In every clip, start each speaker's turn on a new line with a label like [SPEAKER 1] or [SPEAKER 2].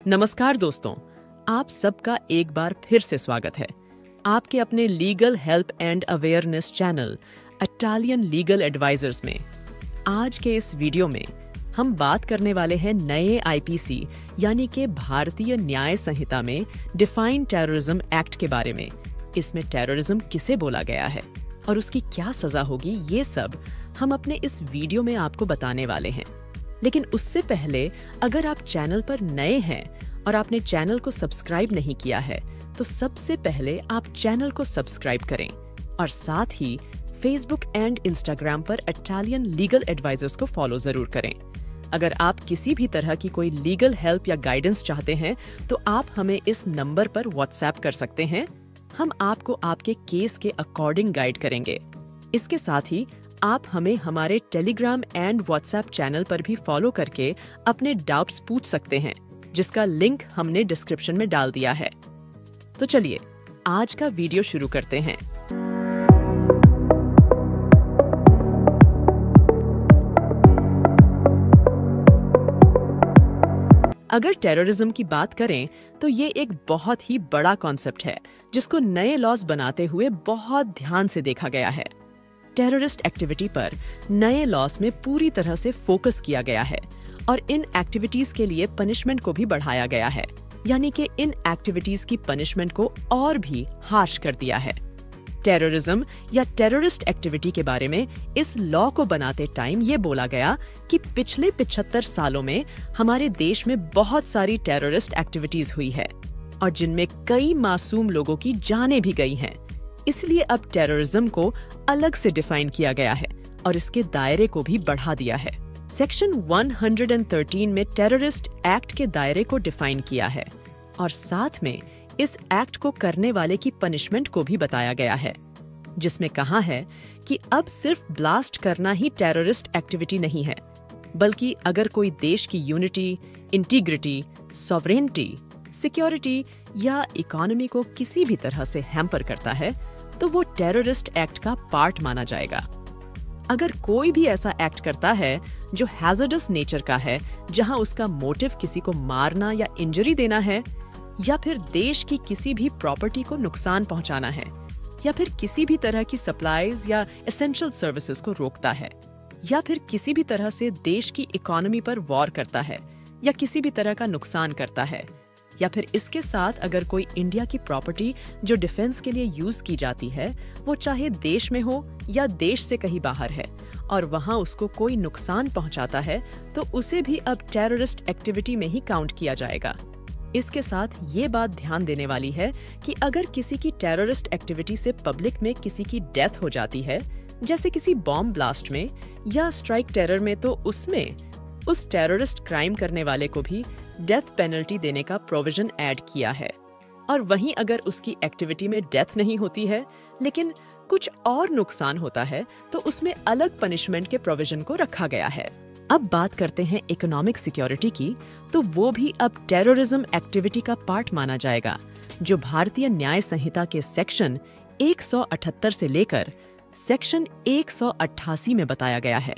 [SPEAKER 1] नमस्कार दोस्तों, आप सबका एक बार फिर से स्वागत है आपके अपने legal help and awareness channel Italian legal advisers में। आज के इस वीडियो में हम बात करने वाले हैं नए आईपीसी यानी कि भारतीय न्याय संहिता में डिफाइंड टेररिज्म एक्ट के बारे में। इसमें टेररिज्म किसे बोला गया है और उसकी क्या सजा होगी, ये सब हम अपने इस वीडियो में आपको बताने वाले हैं। लेकिन उससे पहले अगर आप चैनल पर नए हैं और आपने चैनल को सब्सक्राइब नहीं किया है तो सबसे पहले आप चैनल को सब्सक्राइब करें और साथ ही फेसबुक एंड इंस्टाग्राम पर इटालियन लीगल एडवाइजर्स को फॉलो जरूर करें। अगर आप किसी भी तरह की कोई लीगल हेल्प या गाइडेंस चाहते हैं तो आप हमें इस नंबर पर व्हाट्सएप कर सकते हैं। हम आपको आपके केस के अकॉर्डिंग गाइड करेंगे। इसके साथ ही आप हमें हमारे टेलीग्राम एंड व्हाट्सएप चैनल पर भी फॉलो करके अपने डाउट्स पूछ सकते हैं, जिसका लिंक हमने डिस्क्रिप्शन में डाल दिया है। तो चलिए आज का वीडियो शुरू करते हैं। अगर टेररिज्म की बात करें तो ये एक बहुत ही बड़ा कॉन्सेप्ट है जिसको नए लॉज बनाते हुए बहुत ध्यान से देखा गया है। टेररिस्ट एक्टिविटी पर नए लॉस में पूरी तरह से फोकस किया गया है और इन एक्टिविटीज के लिए पनिशमेंट को भी बढ़ाया गया है, यानी कि इन एक्टिविटीज की पनिशमेंट को और भी हार्श कर दिया है। टेररिज्म या टेररिस्ट एक्टिविटी के बारे में इस लॉ को बनाते टाइम ये बोला गया कि पिछले 75 सालों में हमारे देश में बहुत सारी टेररिस्ट एक्टिविटीज हुई है और जिनमें कई मासूम लोगों की जानें भी गई हैं। इसलिए अब टेररिज्म को अलग से डिफाइन किया गया है और इसके दायरे को भी बढ़ा दिया है। सेक्शन 113 में टेररिस्ट एक्ट के दायरे को डिफाइन किया है और साथ में इस एक्ट को करने वाले की पनिशमेंट को भी बताया गया है, जिसमें कहा है कि अब सिर्फ ब्लास्ट करना ही टेररिस्ट एक्टिविटी नहीं है, बल्कि अगर कोई देश की यूनिटी, इंटीग्रिटी, सॉवरेनिटी, सिक्योरिटी या इकोनॉमी को किसी भी तरह से हैम्पर करता है तो वो टेररिस्ट एक्ट का पार्ट माना जाएगा। अगर कोई भी ऐसा एक्ट करता है जो हैजर्डस नेचर का है, जहां उसका मोटिव किसी को मारना या इंजरी देना है, या फिर देश की किसी भी प्रॉपर्टी को नुकसान पहुंचाना है, या फिर किसी भी तरह की सप्लाईज या एसेंशियल सर्विसेज को रोकता है, या फिर किसी भी तरह से देश की इकोनॉमी पर वॉर करता है या किसी भी तरह का नुकसान करता है, या फिर इसके साथ अगर कोई इंडिया की प्रॉपर्टी जो डिफेंस के लिए यूज की जाती है वो चाहे देश में हो या देश से कहीं बाहर है और वहां उसको कोई नुकसान पहुंचाता है तो उसे भी अब टेररिस्ट एक्टिविटी में ही काउंट किया जाएगा। इसके साथ ये बात ध्यान देने वाली है कि अगर किसी की टेररिस्ट एक्टिविटी से पब्लिक में किसी की डेथ हो जाती है, जैसे किसी बॉम्ब ब्लास्ट में या स्ट्राइक टेरर में, तो उसमें उस टेररिस्ट क्राइम करने वाले को भी डेथ पेनल्टी देने का प्रोविजन ऐड किया है। और वहीं अगर उसकी एक्टिविटी में डेथ नहीं होती है लेकिन कुछ और नुकसान होता है तो उसमें अलग पनिशमेंट के प्रोविजन को रखा गया है। अब बात करते हैं इकोनॉमिक सिक्योरिटी की, तो वो भी अब टेररिज्म एक्टिविटी का पार्ट माना जाएगा, जो भारतीय न्याय संहिता के सेक्शन 178 से लेकर सेक्शन 188 में बताया गया है।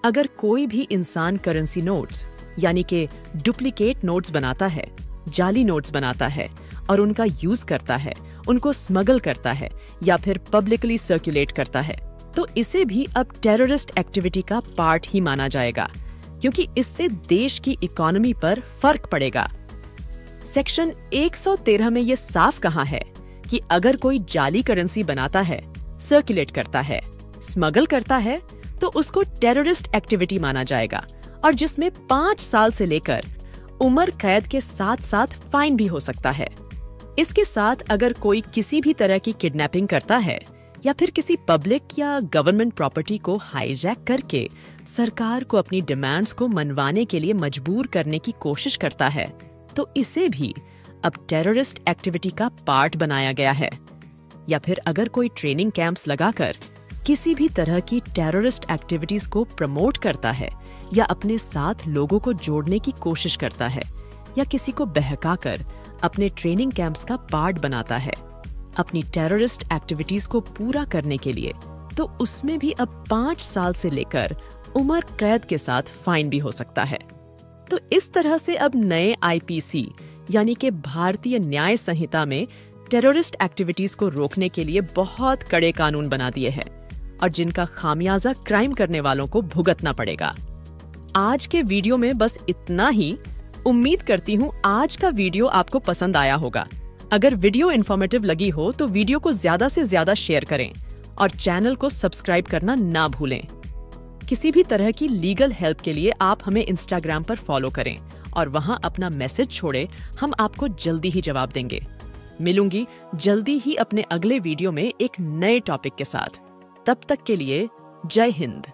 [SPEAKER 1] अगर कोई भी इंसान करेंसी नोट्स यानी कि डुप्लीकेट नोट्स बनाता है, जाली नोट्स बनाता है और उनका यूज करता है, उनको स्मगल करता है या फिर पब्लिकली सर्कुलेट करता है, तो इसे भी अब टेररिस्ट एक्टिविटी का पार्ट ही माना जाएगा, क्योंकि इससे देश की इकोनॉमी पर फर्क पड़ेगा। सेक्शन 113 में ये साफ कहा है कि अगर कोई जाली करेंसी बनाता है, सर्कुलेट करता है, स्मगल करता है तो उसको टेररिस्ट एक्टिविटी माना जाएगा और जिसमें 5 साल से लेकर उम्र कैद के साथ साथ फाइन भी हो सकता है। इसके साथ अगर कोई किसी भी तरह की किडनैपिंग करता है या फिर किसी पब्लिक या गवर्नमेंट प्रॉपर्टी को हाईजैक करके सरकार को अपनी डिमांड्स को मनवाने के लिए मजबूर करने की कोशिश करता है तो इसे भी अब टेररिस्ट एक्टिविटी का पार्ट बनाया गया है। या फिर अगर कोई ट्रेनिंग कैंप्स लगाकर किसी भी तरह की टेररिस्ट एक्टिविटीज को प्रमोट करता है या अपने साथ लोगों को जोड़ने की कोशिश करता है या किसी को बहकाकर अपने ट्रेनिंग कैंप्स का पार्ट बनाता है अपनी टेररिस्ट एक्टिविटीज को पूरा करने के लिए, तो उसमें भी अब 5 साल से लेकर उम्र कैद के साथ फाइन भी हो सकता है। तो इस तरह से अब नए आईपीसी यानी कि भारतीय न्याय संहिता में टेररिस्ट एक्टिविटीज को रोकने के लिए बहुत कड़े कानून बना दिए हैं और जिनका खामियाजा क्राइम करने वालों को भुगतना पड़ेगा। आज के वीडियो में बस इतना ही। उम्मीद करती हूँ आज का वीडियो आपको पसंद आया होगा। अगर वीडियो इन्फॉर्मेटिव लगी हो तो वीडियो को ज्यादा से ज्यादा शेयर करें और चैनल को सब्सक्राइब करना ना भूलें। किसी भी तरह की लीगल हेल्प के लिए आप हमें इंस्टाग्राम पर फॉलो करें और वहां अपना मैसेज छोड़ें, हम आपको जल्दी ही जवाब देंगे। मिलूंगी जल्दी ही अपने अगले वीडियो में एक नए टॉपिक के साथ। तब तक के लिए जय हिंद।